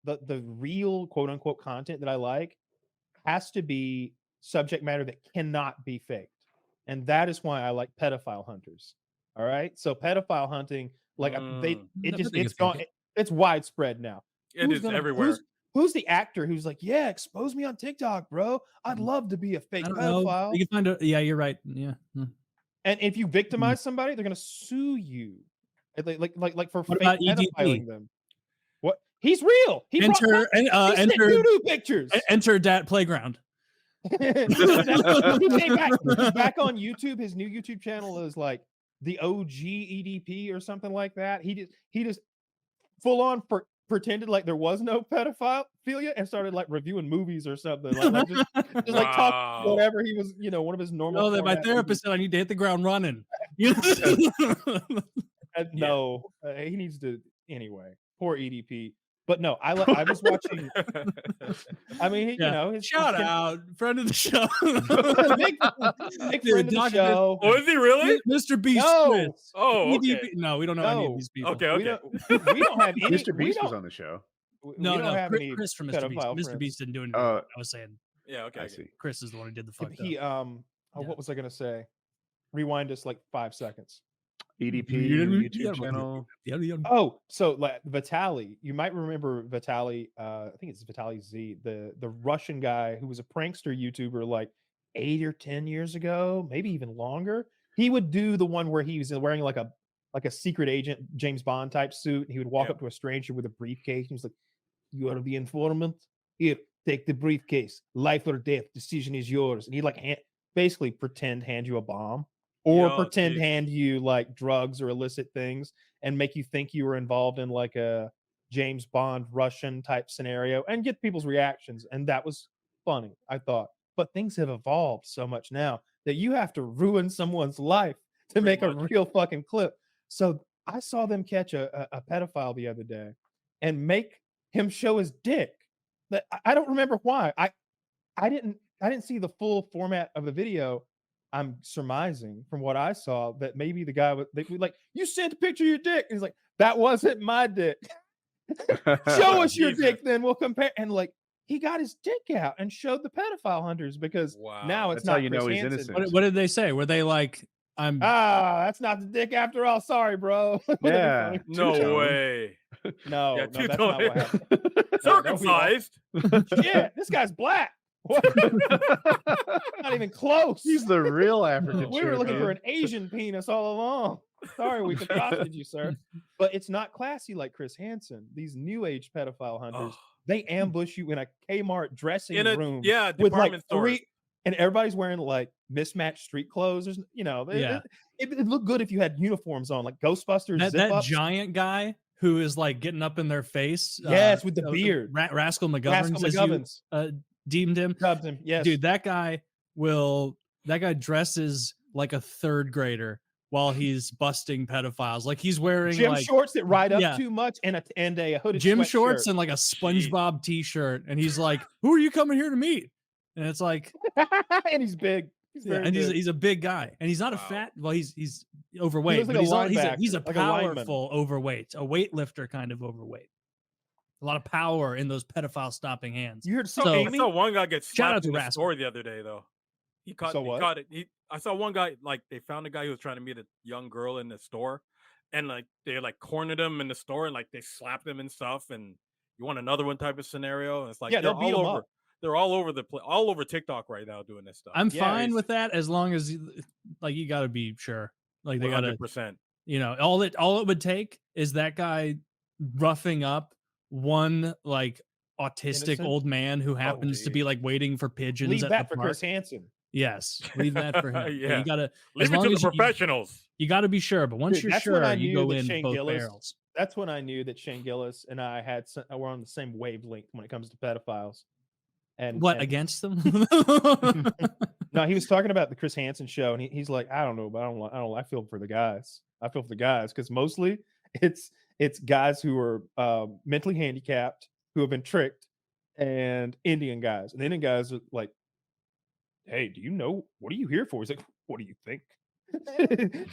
the real quote unquote content that I like has to be subject matter that cannot be faked. And that is why I like pedophile hunters. All right. So pedophile hunting, like it's widespread now. It is everywhere. Who's the actor who's like, yeah, expose me on TikTok, bro. I'd love to be a fake pedophile. You can find yeah, you're right. Yeah. And if you victimize somebody, they're gonna sue you. Like for what fake about pedophiling them. What? He's real. He enter doo-doo pictures. Enter that playground. He's back on YouTube. His new YouTube channel is like the OG EDP or something like that. He just full on pretended like there was no pedophilia and started like reviewing movies or something. Like just like talk whatever he was, one of his normal. No, my therapist said I need to hit the ground running. No, he needs to anyway. Poor EDP. But no, I was watching. I mean, shout out, friend of the show, big friend of the show. Oh, is he really? Mr. Beast. No. Oh, okay. No, we don't know any of these people. Okay. We don't have any. Mr. Beast was on the show. No, Chris from Mr. Beast. Mr. Beast didn't do anything. I was saying. Yeah. Okay. I see. Chris is the one who did the fuck up. What was I gonna say? Rewind us like 5 seconds. EDP YouTube channel. Oh, so like Vitaly, you might remember Vitaly. I think it's Vitaly Z, the Russian guy who was a prankster YouTuber like 8 or 10 years ago, maybe even longer. He would do the one where he was wearing like a secret agent James Bond type suit. And he would walk up to a stranger with a briefcase. And he was like, "You are the informant. Here, take the briefcase. Life or death. Decision is yours." And he'd like basically pretend hand you a bomb. Or pretend hand you like drugs or illicit things and make you think you were involved in like a James Bond Russian type scenario and get people's reactions. And that was funny, I thought. But things have evolved so much now that you have to ruin someone's life to make a real fucking clip. So I saw them catch a pedophile the other day and make him show his dick. That I don't remember why. I didn't see the full format of the video. I'm surmising from what I saw that maybe the guy was like, "You sent a picture of your dick." And he's like, "That wasn't my dick." Show us your dick, then we'll compare. And like, he got his dick out and showed the pedophile hunters because now it's That's not how you know Chris he's Hansen. innocent. What did they say? Were they like, that's not the dick after all. Sorry, bro. Yeah. No way. No, Yeah, that's not what happened. Circumcised. Yeah, this guy's black. What? Not even close. He's the real African. We were looking for an Asian penis all along. Sorry, we accosted you, sir. But it's not classy like Chris Hansen. These new age pedophile hunters, they ambush you in a Kmart dressing room. Yeah, with like department store. And everybody's wearing like mismatched street clothes. There's, it looked good if you had uniforms on, like Ghostbusters. That giant guy who is like getting up in their face. Yes, with the beard. Rascal McGovern. Deemed him. Dubbed him. Yes. Dude, that guy dresses like a third grader while he's busting pedophiles. Like he's wearing gym shorts that ride up too much and a hooded gym sweatshirt. shorts and like a SpongeBob t-shirt. And he's like, "Who are you coming here to meet?" And it's like, and he's big. He's a big guy, and he's not a fat. Well, he's overweight, but he's a powerful overweight, a weightlifter kind of overweight. A lot of power in those pedophile stopping hands. You heard I saw one guy get slapped in the Rascal. store the other day, though. He caught it. I saw one guy, like, they found a guy who was trying to meet a young girl in the store, and like they like cornered him in the store and like they slapped him and stuff. And you want another one type of scenario? And it's like they're all over. They're all over all over TikTok right now doing this stuff. I'm fine with that as long as you got to be sure. Like they got 100%. All it would take is that guy roughing up one like autistic old man who happens to be like waiting for pigeons. Leave at that the for park. Chris Hansen. Yes, leave that for him. Yeah. You gotta leave it to the professionals. You got to be sure, but once you're sure, you go in Shane both Gillis, barrels. That's when I knew that Shane Gillis and I were on the same wavelength when it comes to pedophiles. And against them? No, he was talking about the Chris Hansen show, and he's like, I don't know, but I feel for the guys. I feel for the guys because mostly it's guys who are mentally handicapped who have been tricked, and Indian guys. And the Indian guys are like, "Hey, do you know what are you here for?" He's like, "What do you think?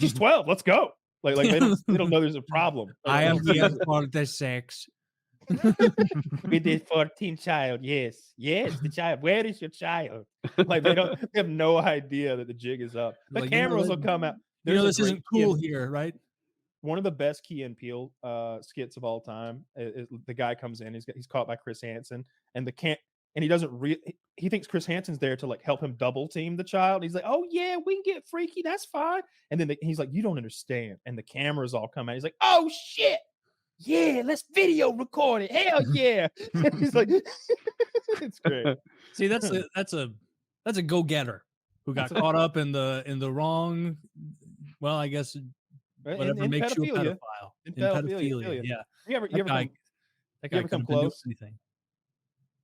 She's 12. Let's go." Like they don't know there's a problem. I am here for the sex. With the 14 child, yes, the child. Where is your child? Like they have no idea that the jig is up. The Like, cameras will come out. This isn't cool here, right? One of the best Key and Peele skits of all time. The guy comes in, he's caught by Chris Hansen, and he doesn't he thinks Chris Hansen's there to like help him double team the child. He's like, oh yeah, we can get freaky, that's fine. And then he's like, you don't understand. And the cameras all come out. He's like, oh shit. Yeah, let's video record it. Hell yeah. He's like, it's great. See, that's a go-getter who got caught up in the wrong, well, I guess whatever makes you a pedophile. In pedophilia. Yeah. You ever come close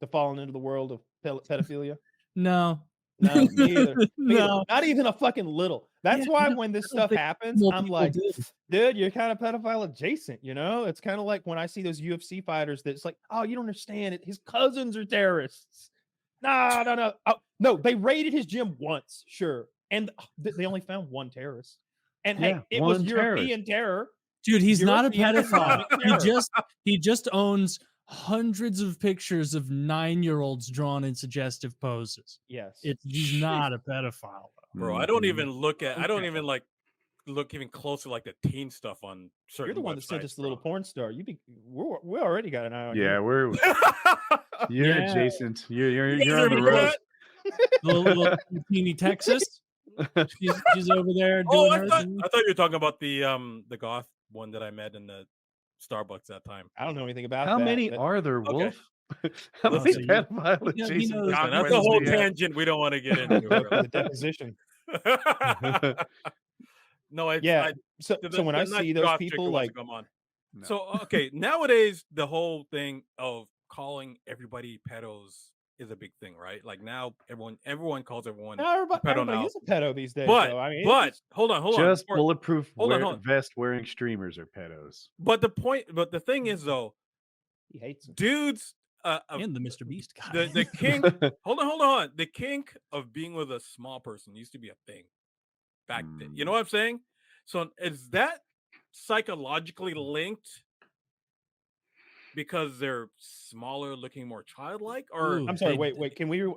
to falling into the world of pedophilia? No. No, me either. No, not even a fucking little. That's why when this stuff happens, I'm like, dude, you're kind of pedophile adjacent, you know? It's kind of like when I see those UFC fighters that's like, oh, you don't understand it. His cousins are terrorists. No. Oh, no, they raided his gym once, sure. And they only found one terrorist. And hey, it was European terror. Dude, he's not a pedophile. He just owns hundreds of pictures of 9-year-olds drawn in suggestive poses. Yes. He's not a pedophile. Bro, I don't even look even closer like the teen stuff on certain. You're the one that sent us the little porn star. We already got an eye on you. Yeah, you're adjacent. You're on the road. little teeny Texas. She's over there doing I thought you were talking about the goth one that I met in the Starbucks that time. I don't know anything about How that. many are there, Wolf? Okay. That's a whole tangent we don't want to get into. The deposition. No, so when I see those people like come on. No. So okay, nowadays the whole thing of calling everybody pedos is a big thing, right? Like now everyone calls everyone pedo now. Is a pedo these days. But though. I mean, hold on. Just bulletproof vest wearing streamers are pedos. But the thing is though, he hates them. Dudes and the Mr. Beast guy. The kink. hold on. The kink of being with a small person used to be a thing back then. You know what I'm saying? So is that psychologically linked because they're smaller, looking more childlike? Or I'm sorry, wait. Can we?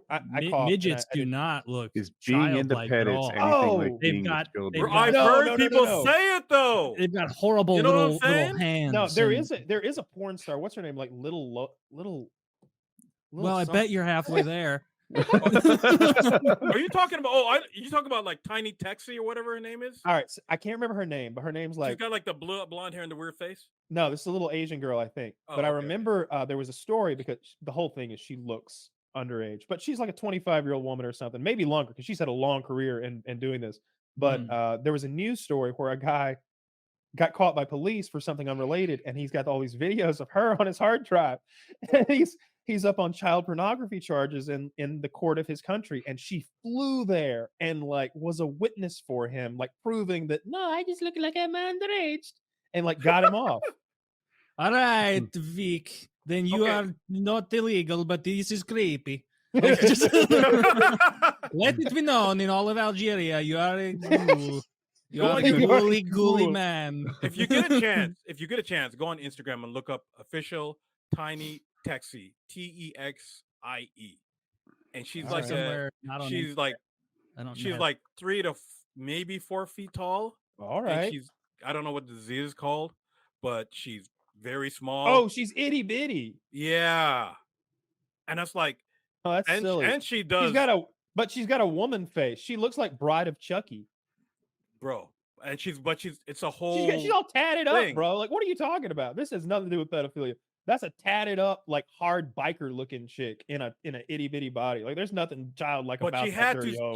Midgets do not look. Is being into pets anything like they've got? I've heard people say it though. They've got horrible little hands. No, there is a porn star. What's her name? Like little. Well, I bet you're halfway there. Are you talking about? You talking about like Tiny Texie or whatever her name is? All right, so I can't remember her name, but her name's like. She's got like the blonde hair and the weird face. No, this is a little Asian girl, I think. But I remember there was a story because the whole thing is she looks underage, but she's like a 25-year-old woman or something, maybe longer because she's had a long career in doing this. But there was a news story where a guy got caught by police for something unrelated, and he's got all these videos of her on his hard drive. And he's up on child pornography charges in the court of his country, and she flew there and like was a witness for him, like proving that no, I just look like I'm underage, and like got him off. All right, Vic. Then you are not illegal, but this is creepy. Let it be known in all of Algeria, you are a ghoul. You are a ghouly man. If you get a chance, go on Instagram and look up official Tiny Texie, Texie, and she's like she's like 3 to maybe 4 feet tall. All right, I don't know what the disease is called, but she's very small. Oh, she's itty bitty. Yeah, and that's like, oh, that's silly. And she does. She's got a woman face. She looks like Bride of Chucky, bro. And it's a whole. She's all tatted up, bro. Like, what are you talking about? This has nothing to do with pedophilia. That's a tatted up, like hard biker looking chick in an itty bitty body. Like, there's nothing childlike about that.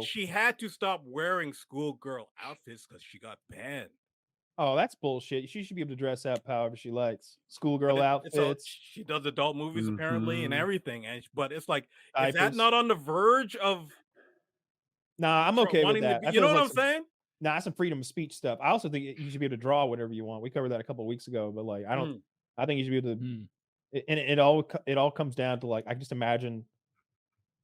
She had to stop wearing schoolgirl outfits because she got banned. Oh, that's bullshit. She should be able to dress up however she likes. Schoolgirl outfits. She does adult movies apparently and everything. But it's like, is that not on the verge of? Nah, I'm okay with that. You know what I'm saying? Nah, that's some freedom of speech stuff. I also think you should be able to draw whatever you want. We covered that a couple of weeks ago, but like, I think you should be able to. And it all comes down to like, I just imagine,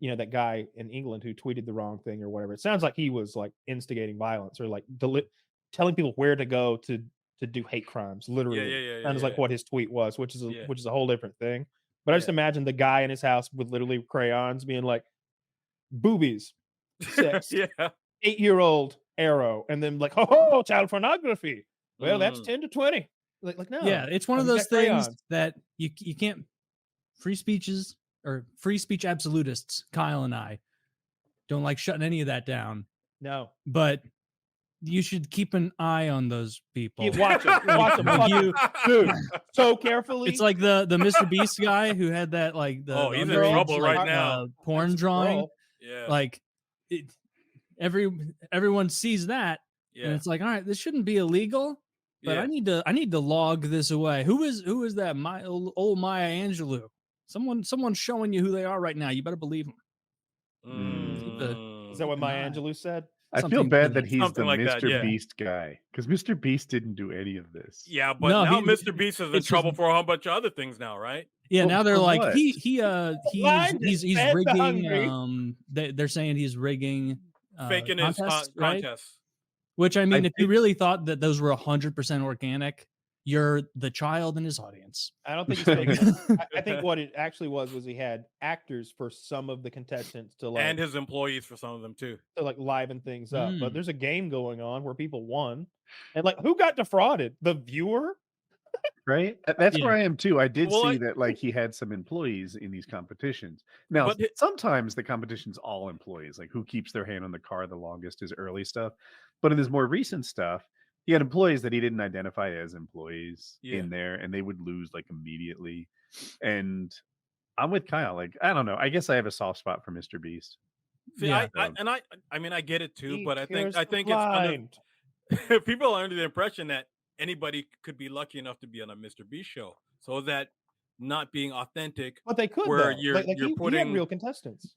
that guy in England who tweeted the wrong thing or whatever. It sounds like he was like instigating violence or like telling people where to go to to do hate crimes, literally. Yeah. Sounds like what his tweet was, which is a whole different thing. But I just Yeah. imagine the guy in his house with literally crayons being like, boobies, sex, Yeah. 8-year-old arrow, and then like, oh, child pornography. Well, that's 10 to 20. Like no. Yeah, it's one of I've those got things crayons. that you can't. Free speeches or free speech absolutists, Kyle and I, don't like shutting any of that down. No. But you should keep an eye on those people. Watch them. Dude, so carefully. It's like the Mr. Beast guy who had that like the he's in trouble right now. Porn drawing. Girl. Yeah. Like everyone sees that, and it's like, all right, this shouldn't be illegal, but I need to log this away. Who is that? My old Maya Angelou. Someone's showing you who they are right now. You better believe them. Is that what Maya Angelou said? I feel bad that he's the like Mr. Beast guy, because Mr. Beast didn't do any of this. Yeah, but now Mr. Beast is in trouble for a whole bunch of other things now, right? Yeah, now they're like what? he's rigging. They're saying he's rigging faking his contests, right? contests. Which I mean, if you really thought that those were 100% organic, you're the child in his audience. I don't think he's faking. I think what it actually was he had actors for some of the contestants to like, and his employees for some of them too, to like liven things up. But there's a game going on where people won, and like who got defrauded? The viewer, right? That's where I am too. I did see that like he had some employees in these competitions. Now, sometimes the competition's all employees. Like who keeps their hand on the car the longest is early stuff. But in his more recent stuff, he had employees that he didn't identify as employees in there, and they would lose like immediately. And I'm with Kyle. Like, I don't know. I guess I have a soft spot for Mr. Beast. See, I mean, I get it too, but I think it's people are under the impression that anybody could be lucky enough to be on a Mr. Beast show. So that not being authentic, but they could where though. you're putting real contestants.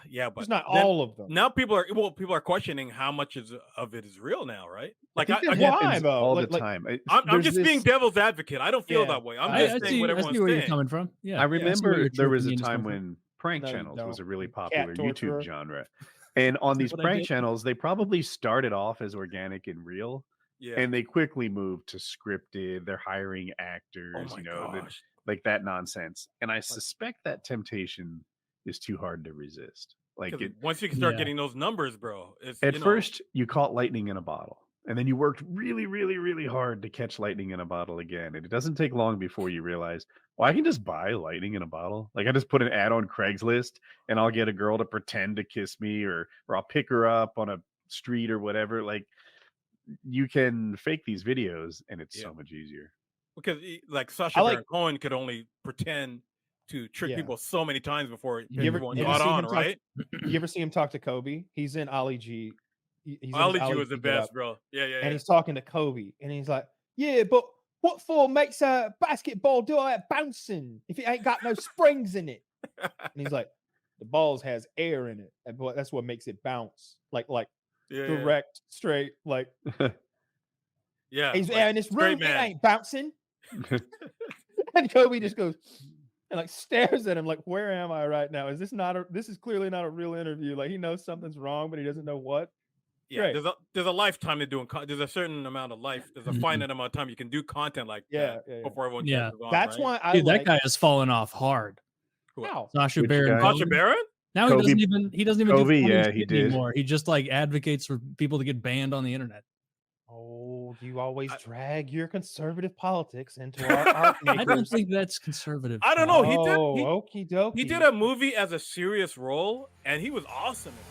Yeah, but it's not all of them. Now people are questioning how much of it is real now, right? Like why though? All the time. I'm just being devil's advocate. I don't feel that way. I'm just saying what everyone's saying. Where you're coming from. Yeah, I remember there was a time when prank channels was a really popular YouTube genre, and on these prank channels, they probably started off as organic and real, and they quickly moved to scripted. They're hiring actors, like that nonsense. And I suspect that temptation is too hard to resist. Like once you can start getting those numbers, bro. At first, you caught lightning in a bottle, and then you worked really, really, really hard to catch lightning in a bottle again. And it doesn't take long before you realize, well, I can just buy lightning in a bottle. Like I just put an ad on Craigslist, and I'll get a girl to pretend to kiss me, or I'll pick her up on a street or whatever. Like you can fake these videos, and it's so much easier. Because like Sacha Baron Cohen could only pretend to trick people so many times before everyone got on, right? You ever see him talk to Kobe? He's in Ali G. Ali G was the best, bro. Yeah. And he's talking to Kobe, and he's like, "Yeah, but what for makes a basketball do all that bouncing if it ain't got no springs in it?" And he's like, "The balls has air in it, and that's what makes it bounce, like direct, straight, like." Yeah, he's in this room, it ain't bouncing. And Kobe just goes and like stares at him like, where am I right now? Is this this is clearly not a real interview. Like he knows something's wrong, but he doesn't know what. Yeah, there's a lifetime to doing there's a certain amount of life. There's a finite amount of time you can do content like that before everyone catches on. That's why that guy has fallen off hard. Wow. Sacha Baron. Sacha Baron? Now Kobe, he doesn't even Kobe, do he did anymore. He just like advocates for people to get banned on the internet. Oh, you always drag your conservative politics into our art makers. I don't think that's conservative. I don't know. He did a movie as a serious role, and he was awesome in it.